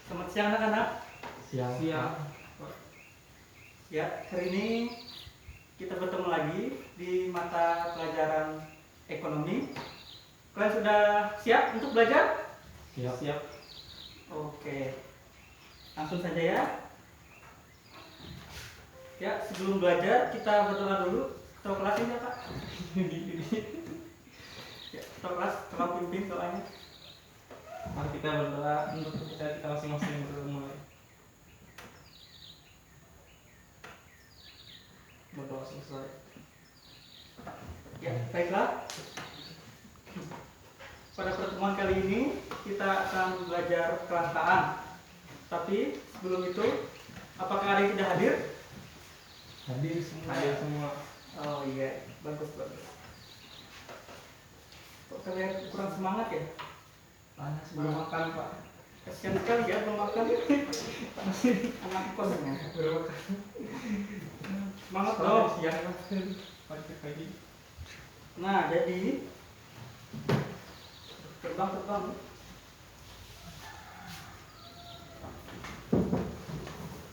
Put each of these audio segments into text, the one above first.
Selamat siang anak-anak. Siang. Siang. Ya, hari ini kita bertemu lagi di mata pelajaran ekonomi. Kalian sudah siap untuk belajar? Siap. Oke, langsung saja ya. Ya, sebelum belajar kita berdoa dulu. Ketua kelas ini ya Pak. Ya, ketua kelas, tolong pimpin doanya. Mari kita berdoa untuk kita masing-masing mulai. Berdoa selesai. Ya, baiklah. Pada pertemuan kali ini kita akan belajar kelangkaan. Tapi sebelum itu, apakah ada yang tidak hadir? Hadir semua. Hadir semua. Oh iya, bagus. Kok kalian kurang semangat ya? Panas Belum makan, Pak. Kasian sekali ya belum makan. Anak kosnya. Semangat dong. Siang pagi. Nah, jadi terbang.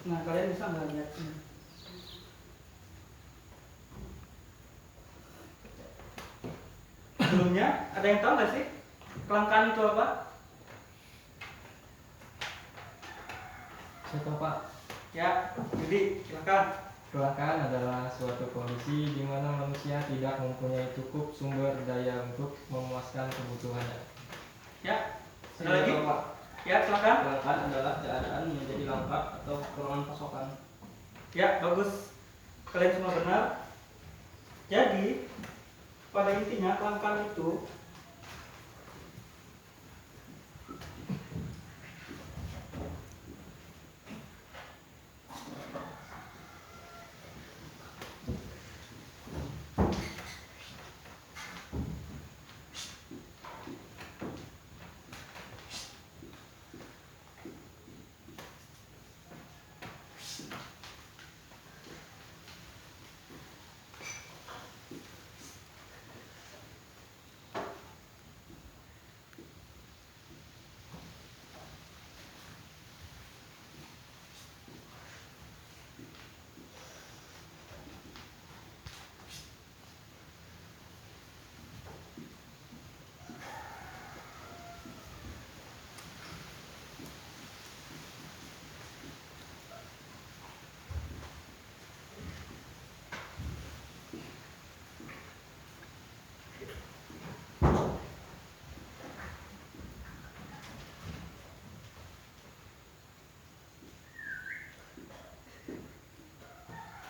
Nah, kalian bisa nggak lihat ini? Sebelumnya, ada yang tahu nggak sih kelangkaan itu apa? Saya tahu Pak. Ya, jadi silakan. Kelangkaan adalah suatu kondisi di mana manusia tidak mempunyai cukup sumber daya untuk memuaskan kebutuhannya. Ya, ada Saya lagi? tahu, Pak. Ya, silakan. Kelangkaan adalah keadaan menjadi langka atau kekurangan pasokan. Ya, bagus. Kalian semua benar. Jadi, pada intinya kelangkaan itu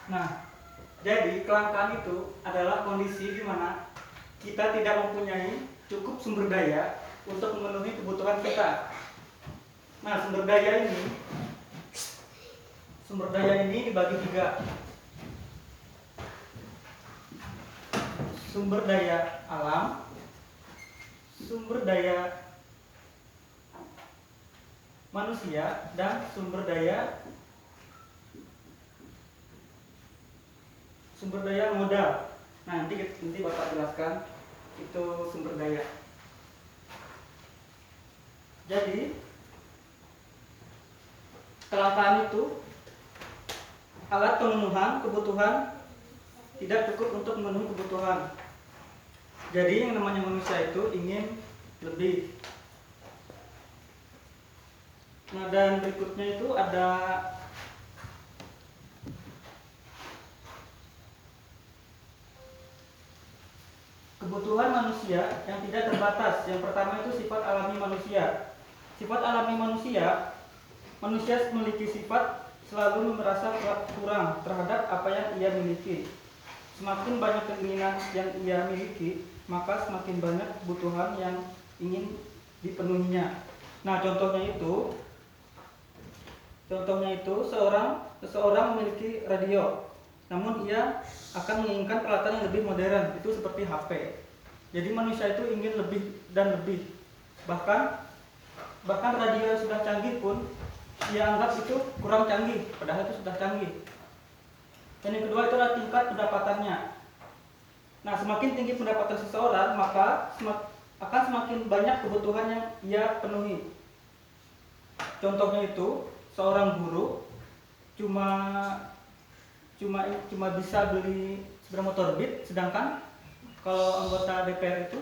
Nah, jadi kelangkaan itu adalah kondisi di mana kita tidak mempunyai cukup sumber daya untuk memenuhi kebutuhan kita. Nah, sumber daya ini dibagi tiga. Sumber daya alam, sumber daya manusia, dan sumber daya modal. Nah, nanti Bapak jelaskan itu sumber daya. Jadi, kelangkaan itu alat pemenuhan kebutuhan tidak cukup untuk memenuhi kebutuhan. Jadi, yang namanya manusia itu ingin lebih. Nah, dan berikutnya itu ada kebutuhan manusia yang tidak terbatas. Yang pertama itu sifat alami manusia. Sifat alami manusia memiliki sifat selalu merasa kurang terhadap apa yang ia miliki. Semakin banyak keinginan yang ia miliki, maka semakin banyak kebutuhan yang ingin dipenuhinya. Nah, contohnya itu seseorang memiliki radio, namun ia akan menginginkan peralatan yang lebih modern, itu seperti HP. Jadi manusia itu ingin lebih dan lebih. Bahkan radio yang sudah canggih pun ia anggap itu kurang canggih, padahal itu sudah canggih. Dan yang kedua itu adalah tingkat pendapatannya. Nah, semakin tinggi pendapatan seseorang, maka akan semakin banyak kebutuhan yang ia penuhi. Contohnya itu seorang guru cuma cuma bisa beli sepeda motor Beat, sedangkan kalau anggota DPR itu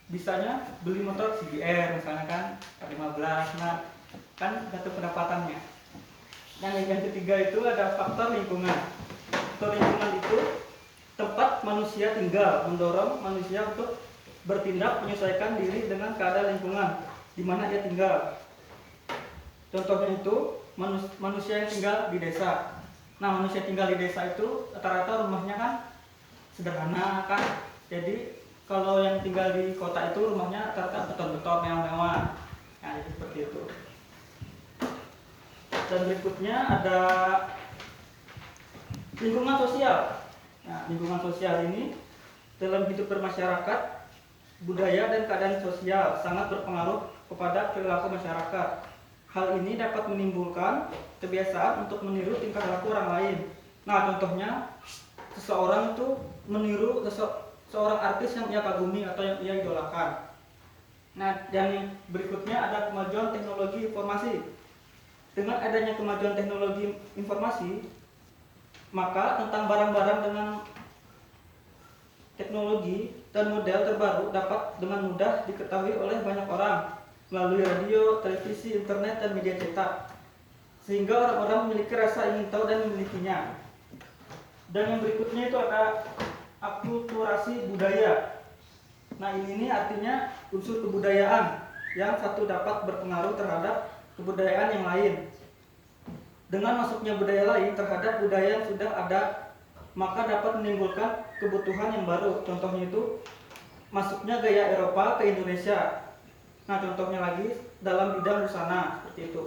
bisanya beli motor CBR misalnya kan 15. Nah, kan satu pendapatannya. Yang ketiga itu ada faktor lingkungan. Faktor lingkungan itu tempat manusia tinggal, mendorong manusia untuk bertindak menyesuaikan diri dengan keadaan lingkungan di mana dia tinggal. Contohnya itu manusia yang tinggal di desa. Nah, manusia tinggal di desa itu rata-rata rumahnya kan sederhana kan. Jadi kalau yang tinggal di kota itu rumahnya rata-rata beton-beton mewah-mewah. Nah, itu seperti itu. Dan berikutnya ada lingkungan sosial. Nah, lingkungan sosial ini dalam hidup bermasyarakat, budaya dan keadaan sosial sangat berpengaruh kepada perilaku masyarakat. Hal ini dapat menimbulkan kebiasaan untuk meniru tingkah laku orang lain. Nah, contohnya seseorang itu meniru seorang artis yang ia kagumi atau yang ia idolakan. Nah, dan yang berikutnya ada kemajuan teknologi informasi. Dengan adanya kemajuan teknologi informasi, maka tentang barang-barang dengan teknologi dan model terbaru dapat dengan mudah diketahui oleh banyak orang melalui radio, televisi, internet, dan media cetak, sehingga orang-orang memiliki rasa ingin tahu dan memilikinya. Dan yang berikutnya itu ada akulturasi budaya. Nah, ini artinya unsur kebudayaan yang satu dapat berpengaruh terhadap kebudayaan yang lain. Dengan masuknya budaya lain terhadap budaya yang sudah ada, maka dapat menimbulkan kebutuhan yang baru. Contohnya itu masuknya gaya Eropa ke Indonesia. Nah, contohnya lagi dalam bidang busana seperti itu.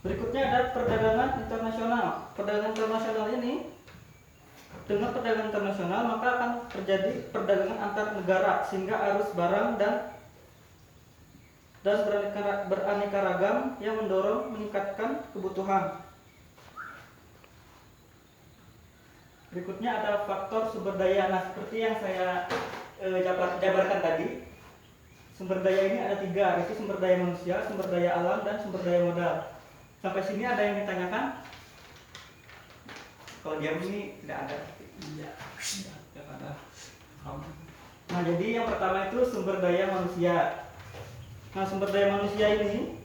Berikutnya ada perdagangan internasional. Perdagangan internasional ini, dengan perdagangan internasional maka akan terjadi perdagangan antar negara, sehingga arus barang dan beraneka ragam yang mendorong meningkatkan kebutuhan. Berikutnya ada faktor sumber daya. Nah, seperti yang saya jabarkan tadi, sumber daya ini ada 3, yaitu sumber daya manusia, sumber daya alam, dan sumber daya modal. Sampai sini ada yang ditanyakan? Kalau diam ini tidak ada. Iya, tidak ada. Nah, jadi yang pertama itu sumber daya manusia. Nah, sumber daya manusia ini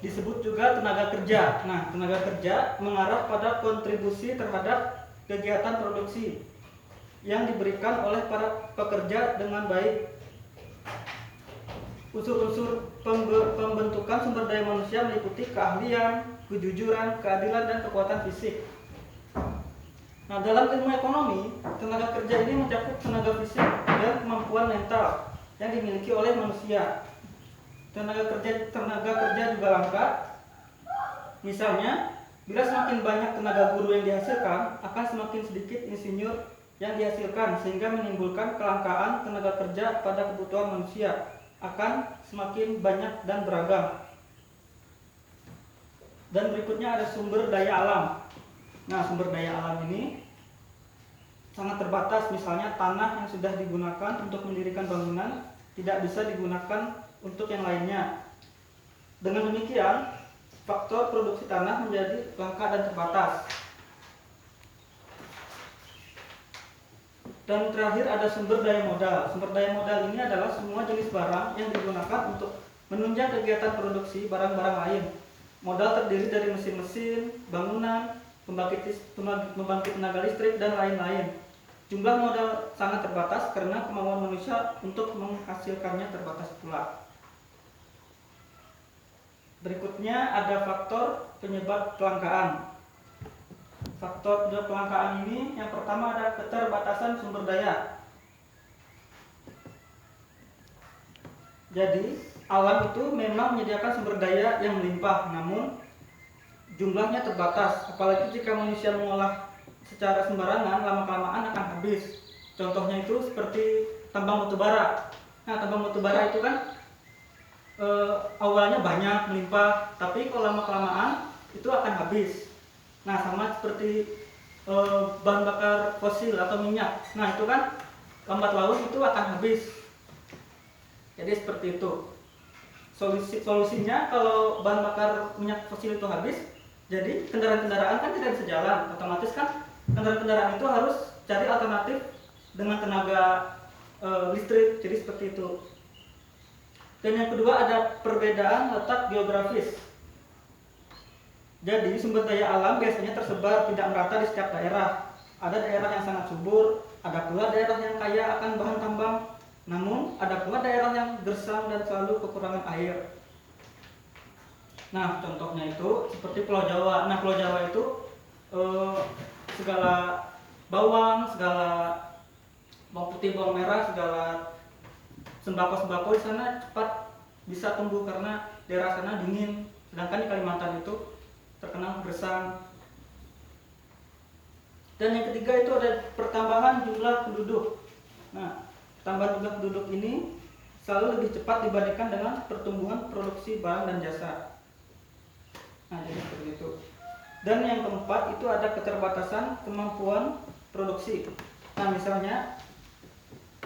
disebut juga tenaga kerja. Nah, tenaga kerja mengarah pada kontribusi terhadap kegiatan produksi yang diberikan oleh para pekerja dengan baik. Unsur-unsur pembentukan sumber daya manusia meliputi keahlian, kejujuran, keadilan, dan kekuatan fisik. Nah, dalam ilmu ekonomi, tenaga kerja ini mencakup tenaga fisik dan kemampuan mental yang dimiliki oleh manusia. Tenaga kerja juga langka. Misalnya, bila semakin banyak tenaga guru yang dihasilkan, akan semakin sedikit insinyur yang dihasilkan, sehingga menimbulkan kelangkaan tenaga kerja pada kebutuhan manusia akan semakin banyak dan beragam. Dan berikutnya ada sumber daya alam. Nah, sumber daya alam ini sangat terbatas. Misalnya tanah yang sudah digunakan untuk mendirikan bangunan tidak bisa digunakan untuk yang lainnya. Dengan demikian, faktor produksi tanah menjadi langka dan terbatas. Dan terakhir ada sumber daya modal. Sumber daya modal ini adalah semua jenis barang yang digunakan untuk menunjang kegiatan produksi barang-barang lain. Modal terdiri dari mesin-mesin, bangunan, pembangkit tenaga listrik, dan lain-lain. Jumlah modal sangat terbatas karena kemauan manusia untuk menghasilkannya terbatas pula. Berikutnya ada faktor penyebab kelangkaan. Faktor penyebab kelangkaan ini yang pertama ada keterbatasan sumber daya. Jadi, alam itu memang menyediakan sumber daya yang melimpah, namun jumlahnya terbatas. Apalagi jika manusia mengolah secara sembarangan, lama-kelamaan akan habis. Contohnya itu seperti tambang batubara. Nah, tambang batubara itu kan awalnya banyak melimpah, tapi kalau lama-kelamaan itu akan habis. Nah, sama seperti bahan bakar fosil atau minyak. Nah, itu kan lambat laun itu akan habis. Jadi seperti itu. Solusinya kalau bahan bakar minyak fosil itu habis, jadi kendaraan-kendaraan kan tidak bisa jalan, otomatis kan kendaraan-kendaraan itu harus cari alternatif dengan tenaga listrik, jadi seperti itu. Dan yang kedua ada perbedaan letak geografis. Jadi sumber daya alam biasanya tersebar tidak merata di setiap daerah. Ada daerah yang sangat subur, ada pula daerah yang kaya akan bahan tambang, namun ada pula daerah yang gersang dan selalu kekurangan air. Nah, contohnya itu seperti Pulau Jawa. Nah, Pulau Jawa itu segala bawang, segala bawang putih, bawang merah, segala sembako-sembako di sana cepat bisa tumbuh karena daerah sana dingin. Sedangkan di Kalimantan itu terkenal gersang. Dan yang ketiga itu ada pertambahan jumlah penduduk. Nah, tambahan jumlah penduduk ini selalu lebih cepat dibandingkan dengan pertumbuhan produksi barang dan jasa. Nah, jadi seperti itu. Dan yang keempat itu ada keterbatasan kemampuan produksi. Nah, misalnya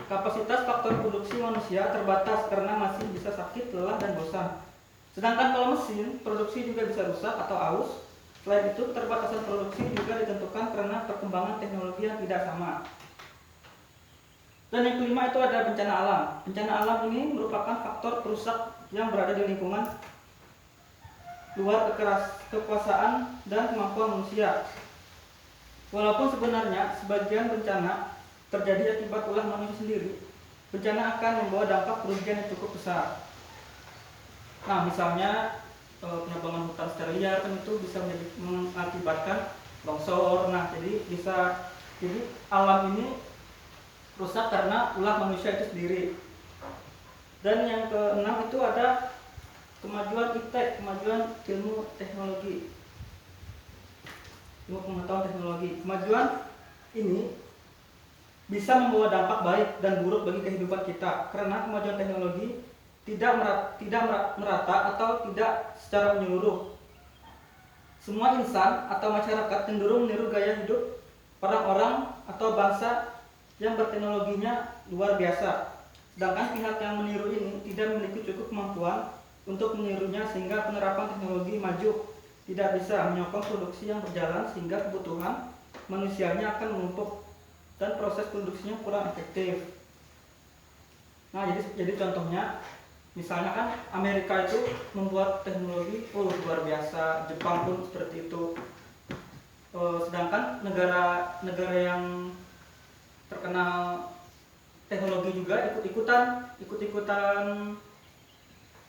kapasitas faktor produksi manusia terbatas karena masih bisa sakit, lelah, dan bosan. Sedangkan kalau mesin, produksi juga bisa rusak atau aus. Selain itu, keterbatasan produksi juga ditentukan karena perkembangan teknologi yang tidak sama. Dan yang kelima itu ada bencana alam. Bencana alam ini merupakan faktor perusak yang berada di lingkungan luar kekuasaan dan kemampuan manusia. Walaupun sebenarnya sebagian bencana terjadi akibat ulah manusia sendiri, bencana akan membawa dampak kerugian yang cukup besar. Nah, misalnya penebangan hutan secara liar kan itu bisa mengakibatkan longsor. Nah, jadi alam ini rusak karena ulah manusia itu sendiri. Dan yang keenam itu ada kemajuan iptek, kemajuan ilmu teknologi, ilmu pengetahuan teknologi. Kemajuan ini bisa membawa dampak baik dan buruk bagi kehidupan kita karena kemajuan teknologi tidak merata atau tidak secara menyeluruh. Semua insan atau masyarakat cenderung meniru gaya hidup orang-orang atau bangsa yang berteknologinya luar biasa. Sedangkan pihak yang meniru ini tidak memiliki cukup kemampuan untuk menirunya sehingga penerapan teknologi maju tidak bisa menyokong produksi yang berjalan sehingga kebutuhan manusianya akan menumpuk dan proses produksinya kurang efektif. Nah, jadi contohnya misalnya kan Amerika itu membuat teknologi luar biasa, Jepang pun seperti itu. Sedangkan negara yang terkenal teknologi juga ikut-ikutan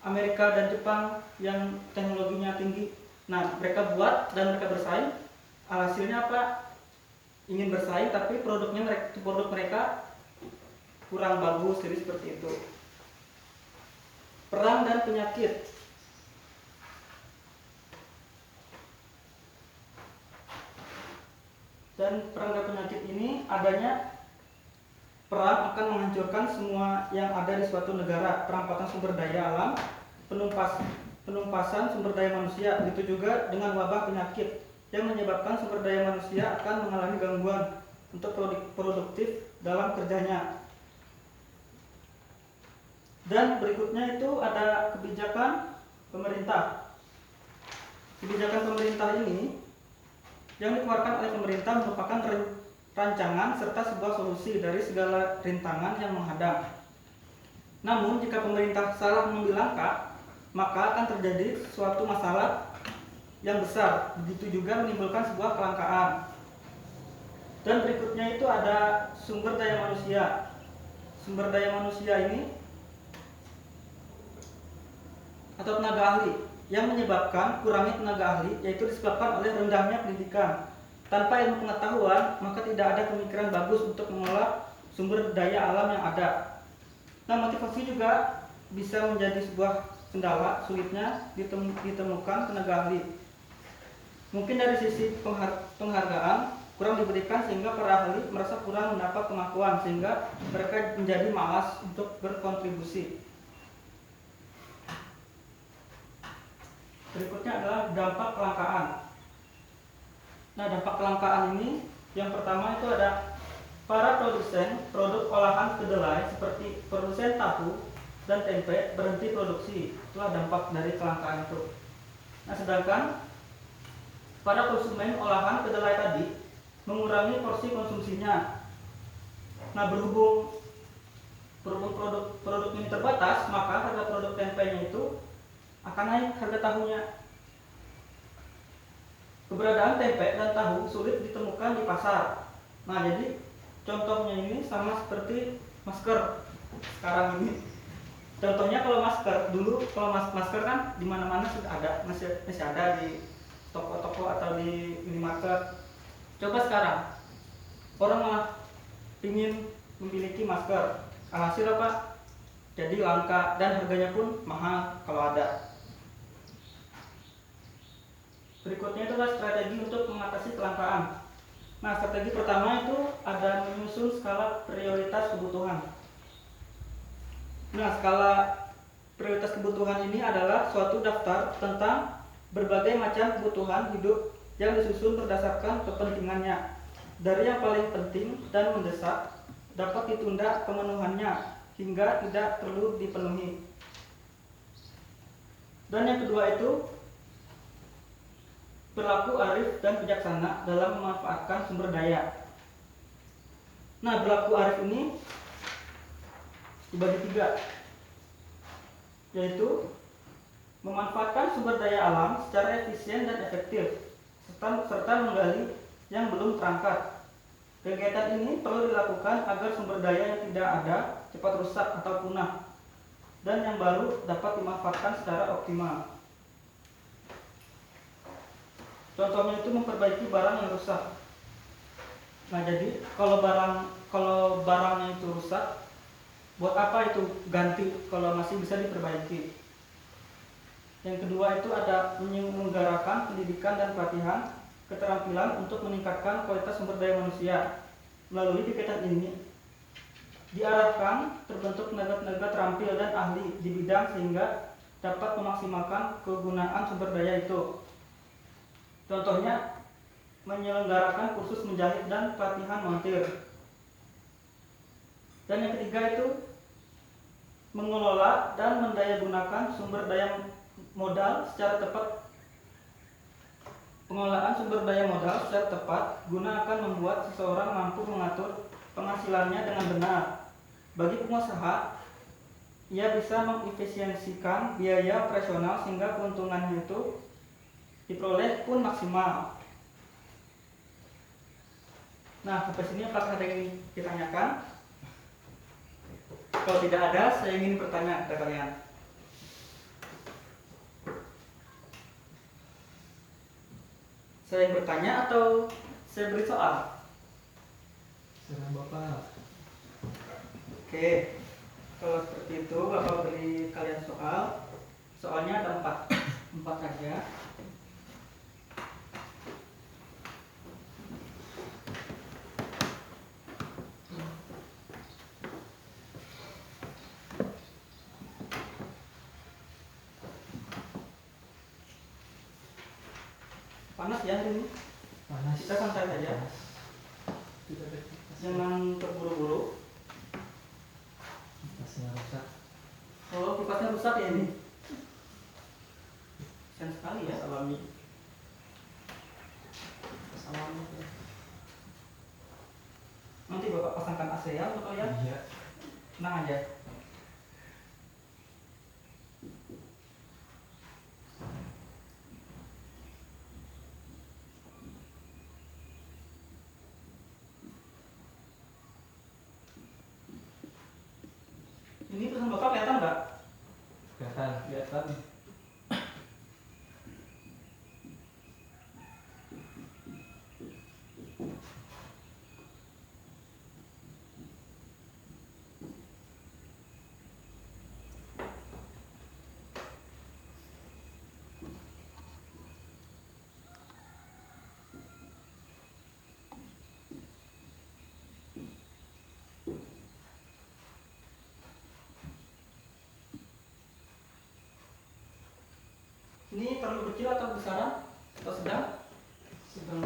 Amerika dan Jepang yang teknologinya tinggi. Nah, mereka buat dan mereka bersaing. Hasilnya apa? Ingin bersaing tapi produk mereka kurang bagus, jadi seperti itu. Perang dan penyakit. Dan perang dan penyakit ini adanya perang akan menghancurkan semua yang ada di suatu negara, perampasan sumber daya alam, penumpasan sumber daya manusia. Begitu juga dengan wabah penyakit yang menyebabkan sumber daya manusia akan mengalami gangguan untuk produktif dalam kerjanya. Dan berikutnya itu ada kebijakan pemerintah. Kebijakan pemerintah ini yang dikeluarkan oleh pemerintah merupakan rancangan serta sebuah solusi dari segala rintangan yang menghadang. Namun jika pemerintah salah mengambil langkah, maka akan terjadi suatu masalah yang besar. Begitu juga menimbulkan sebuah kelangkaan. Dan berikutnya itu ada sumber daya manusia. Sumber daya manusia ini atau tenaga ahli yang menyebabkan kurangnya tenaga ahli, yaitu disebabkan oleh rendahnya pendidikan. Tanpa ilmu pengetahuan, maka tidak ada pemikiran bagus untuk mengolah sumber daya alam yang ada. Nah, motivasi juga bisa menjadi sebuah kendala, sulitnya ditemukan tenaga ahli. Mungkin dari sisi penghargaan kurang diberikan sehingga para ahli merasa kurang mendapat pengakuan sehingga mereka menjadi malas untuk berkontribusi. Berikutnya adalah dampak kelangkaan. Nah, dampak kelangkaan ini yang pertama itu ada para produsen produk olahan kedelai seperti produsen tahu, dan tempe berhenti produksi. Itulah dampak dari kelangkaan itu. Nah, sedangkan para konsumen olahan kedelai tadi mengurangi porsi konsumsinya. Nah, berhubung produk ini terbatas, maka harga produk tempenya itu akan naik harga tahunya. Keberadaan tempe dan tahu sulit ditemukan di pasar. Nah, jadi contohnya ini sama seperti masker sekarang ini. Contohnya kalau masker dulu, kalau masker kan di mana-mana sudah ada, masih ada di toko-toko atau di minimarket. Coba sekarang orang malah ingin memiliki masker, alhasil apa? Jadi langka dan harganya pun mahal kalau ada. Berikutnya adalah strategi untuk mengatasi kelangkaan. Nah, strategi pertama itu ada menyusun skala prioritas kebutuhan. Nah, skala prioritas kebutuhan ini adalah suatu daftar tentang berbagai macam kebutuhan hidup yang disusun berdasarkan kepentingannya. Dari yang paling penting dan mendesak dapat ditunda pemenuhannya hingga tidak perlu dipenuhi. Dan yang kedua itu berlaku arif dan bijaksana dalam memanfaatkan sumber daya. Nah, berlaku arif ini dibagi 3, yaitu memanfaatkan sumber daya alam secara efisien dan efektif, serta menggali yang belum terangkat. Kegiatan ini perlu dilakukan agar sumber daya yang tidak ada cepat rusak atau punah, dan yang baru dapat dimanfaatkan secara optimal. Contohnya itu memperbaiki barang yang rusak. Nah, jadi kalau barangnya itu rusak, buat apa itu ganti kalau masih bisa diperbaiki? Yang kedua itu ada menyelenggarakan pendidikan dan pelatihan keterampilan untuk meningkatkan kualitas sumber daya manusia. Melalui kegiatan ini diarahkan terbentuk tenaga-tenaga terampil dan ahli di bidang sehingga dapat memaksimalkan kegunaan sumber daya itu. Contohnya menyelenggarakan kursus menjahit dan pelatihan montir. Dan yang ketiga itu mengelola dan mendayagunakan sumber daya modal secara tepat. Pengelolaan sumber daya modal secara tepat guna akan membuat seseorang mampu mengatur penghasilannya dengan benar. Bagi pengusaha, ia bisa mengefisiensikan biaya operasional sehingga keuntungannya itu diperoleh pun maksimal. Nah, sampai sini apakah ada yang ditanyakan? Kalau tidak ada, saya ingin bertanya kepada kalian. Saya yang bertanya atau saya beri soal? Serah Bapak. Oke, kalau seperti itu Bapak beri kalian soal. Soalnya ada 4 saja. Panas ya hari ini? Panas. Kita santai saja. Jangan terburu-buru. Kipasnya rusak. Oh, kipasnya rusak ya ini? Kasian sekali ya. Alami. Nanti Bapak pasangkan AC ya untuk kalian. Iya. Tenang aja. Ini tulisan Bapak kelihatan nggak? Kelihatan. Ini terlalu kecil atau besaran? Atau sedang? Sedang.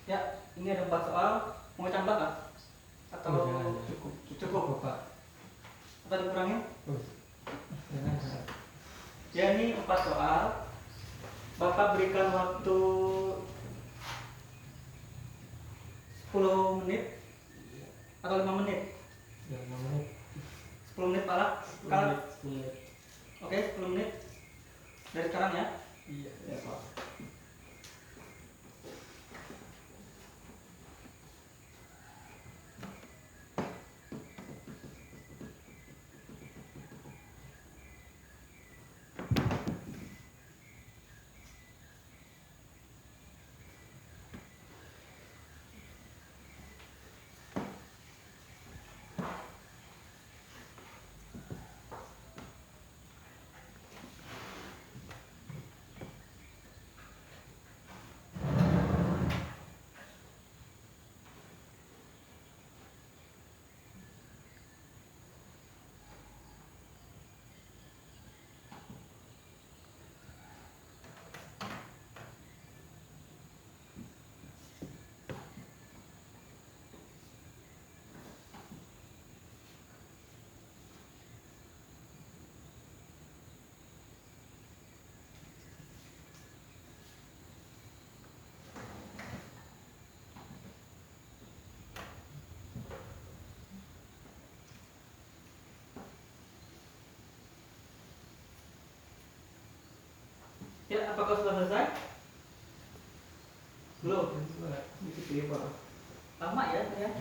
Ya, ini ada 4 soal. Mau tambah nggak? Atau Jangan. cukup? Cukup, Pak. Atau dikurangin? Jangan. Ya, ini 4 soal. Bapak berikan waktu 10 menit atau 5 menit? Ya, 5 menit. 10 menit Pak. 10 menit, 10 menit. Oke, 10 menit. Dari sekarang ya. Iya, ya Pak. Ya, apakah sudah selesai? Belum. Dikit lagi Pak. Lama ya, ya.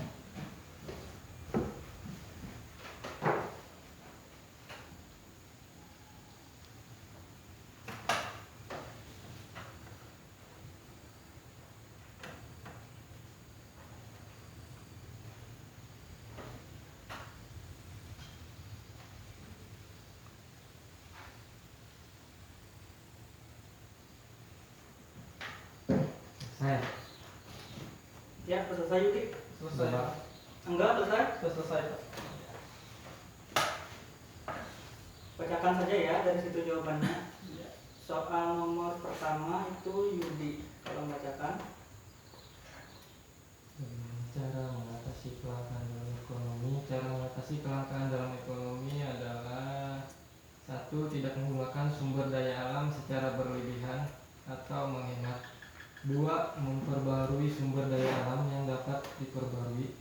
Saya. Ya, sudah selesai Yuki. Selesai. Pak. Enggak, selesai. Sudah selesai Pak. Bacakan saja ya dari situ jawabannya. Iya. Soal nomor pertama itu Yudi. Kalau membacakan. Cara mengatasi kelangkaan dalam ekonomi. Cara mengatasi kelangkaan dalam ekonomi adalah: 1. Tidak menggunakan sumber daya alam secara berlebihan atau menghemat. 2. Memperbarui sumber daya alam yang dapat diperbarui.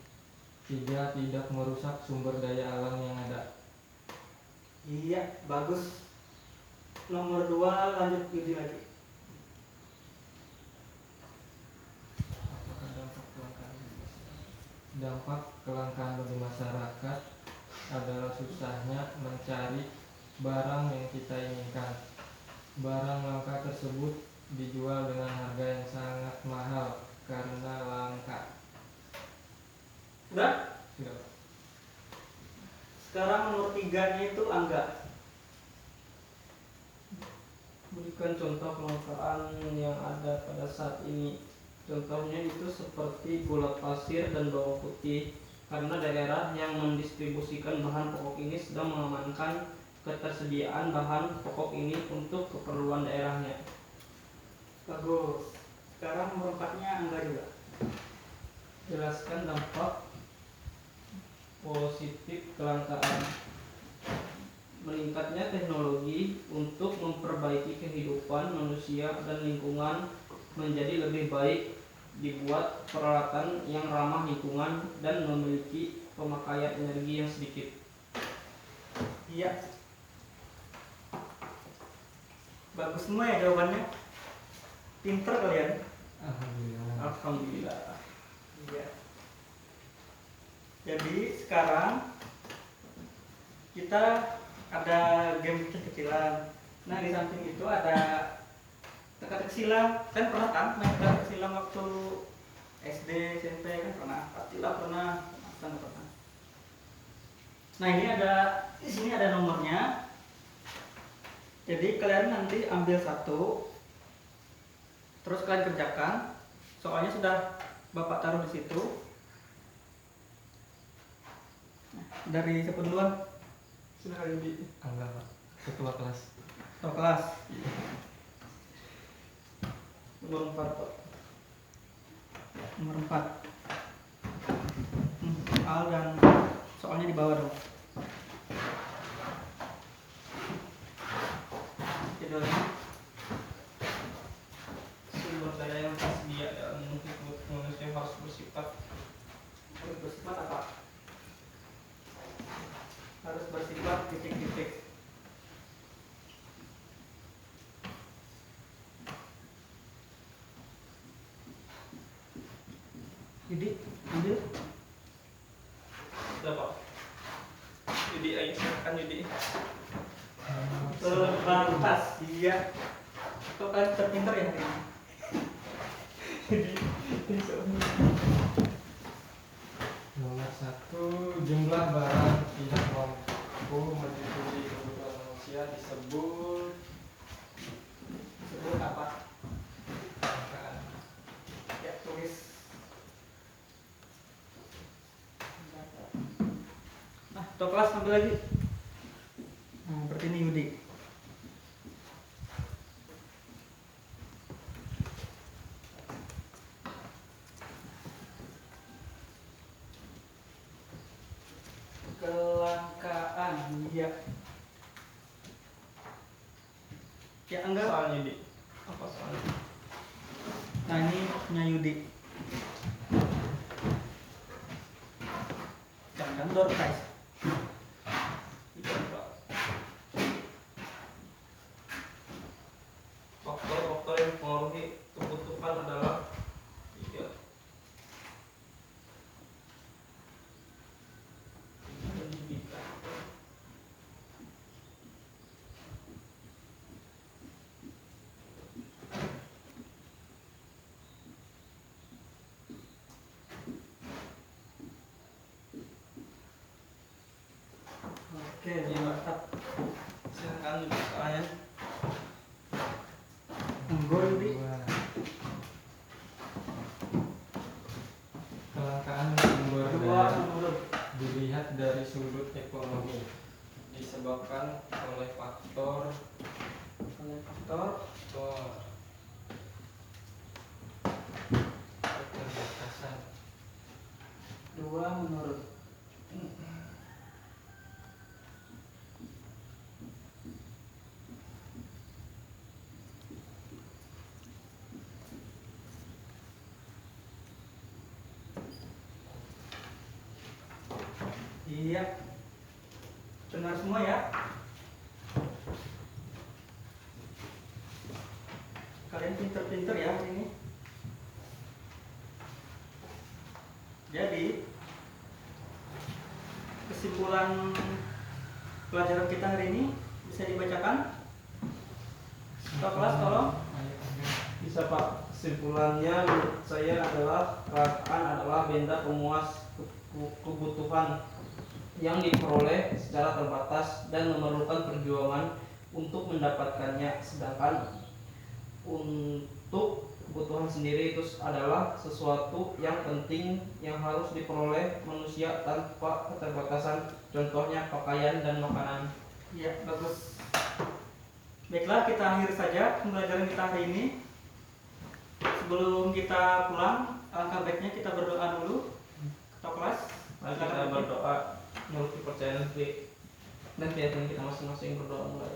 3. Tidak merusak sumber daya alam yang ada. Iya, bagus. Nomor 2 lanjut Yudi lagi. Apakah dampak kelangkaan bagi masyarakat adalah susahnya mencari barang yang kita inginkan. Barang langka tersebut dijual dengan harga yang sangat mahal karena langka. Udah? Sudah. Sekarang nomor 3-nya itu Angga. Berikan contoh kelangkaan yang ada pada saat ini. Contohnya itu seperti gula pasir dan bawang putih, karena daerah yang mendistribusikan bahan pokok ini sedang mengamankan ketersediaan bahan pokok ini untuk keperluan daerahnya. Bagus. Sekarang nomor 4-nya Angga juga. Jelaskan dampak positif kelangkaan. Meningkatnya teknologi untuk memperbaiki kehidupan manusia dan lingkungan menjadi lebih baik, dibuat peralatan yang ramah lingkungan dan memiliki pemakaian energi yang sedikit. Iya. Bagus semua ya jawabannya. Pinter kalian. Alhamdulillah. Alhamdulillah. Iya. Jadi sekarang kita ada game kecil-kecilan. Nah, di samping itu ada teka-teki silang. Kan pernah kan main teka-teki silang waktu SD, SMP kan pernah. Pastilah pernah. Masa nggak pernah. Nah, ini ada di sini ada nomornya. Jadi kalian nanti ambil satu, terus kalian kerjakan. Soalnya sudah Bapak taruh di situ. Nah, dari siapa duluan? Silakan Yudi. Enggak, Pak. Ketua kelas. Tahu kelas. Nomor 4 Pak. Nomor 4. Al dan soalnya di bawah dong. Judulnya Sumber daya yang tersedia dalam hidup manusia harus bersifat apa? Harus bersifat titik-titik. Jadi ambil Udah Pak. Jadi ayo silakan jadi. terbatas. Iya. Kok kalian terpintar ya hari ini? Nomor 1, jumlah barang tidak mampu mencukupi kebutuhan manusia disebut apa? kelangkaan. Ya, tulis. Nah, tok kelas ambil lagi. Nah, seperti ini Yudi. Kelangkaan, iya. Ya enggak. Soalnya di apa soalnya? Nah, ini punya Yudi. Jangan door prize. Tidak Pak. Faktor-faktor yang mempengaruhi kebutuhan adalah tiga. Pendidikan. Oke, mantap. Silakan untuk soalnya. Enggak Yudi. Kelangkaan sumber Kedua daya menurut. dilihat dari sudut ekonomi disebabkan oleh faktor keterbatasan. Dua menurut. Iya. Benar semua ya. Kalian pinter-pinter ya hari ini. Jadi kesimpulan pelajaran kita hari ini bisa dibacakan. Tok kelas tolong. Bisa Pak. Kesimpulannya menurut saya adalah kelangkaan adalah benda pemuas kebutuhan yang diperoleh secara terbatas dan memerlukan perjuangan untuk mendapatkannya, sedangkan untuk kebutuhan sendiri itu adalah sesuatu yang penting yang harus diperoleh manusia tanpa keterbatasan, contohnya pakaian dan makanan. Iya, bagus. Baiklah, kita akhiri saja pembelajaran kita hari ini. Sebelum kita pulang, alangkah baiknya kita berdoa dulu. Ketua kelas, Mari kita berdoa menurut kepercayaan dan keyakinan kita masing-masing. Berdoa mulai.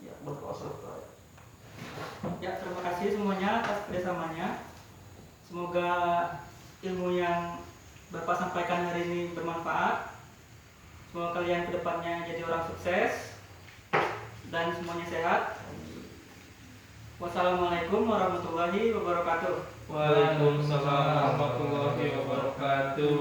Ya, berdoa selesai. ya terima kasih semuanya atas kerjasamanya. Semoga ilmu yang Bapak sampaikan hari ini bermanfaat. Semoga kalian kedepannya jadi orang sukses dan semuanya sehat. Wassalamualaikum warahmatullahi wabarakatuh. Waalaikumsalam warahmatullahi wabarakatuh.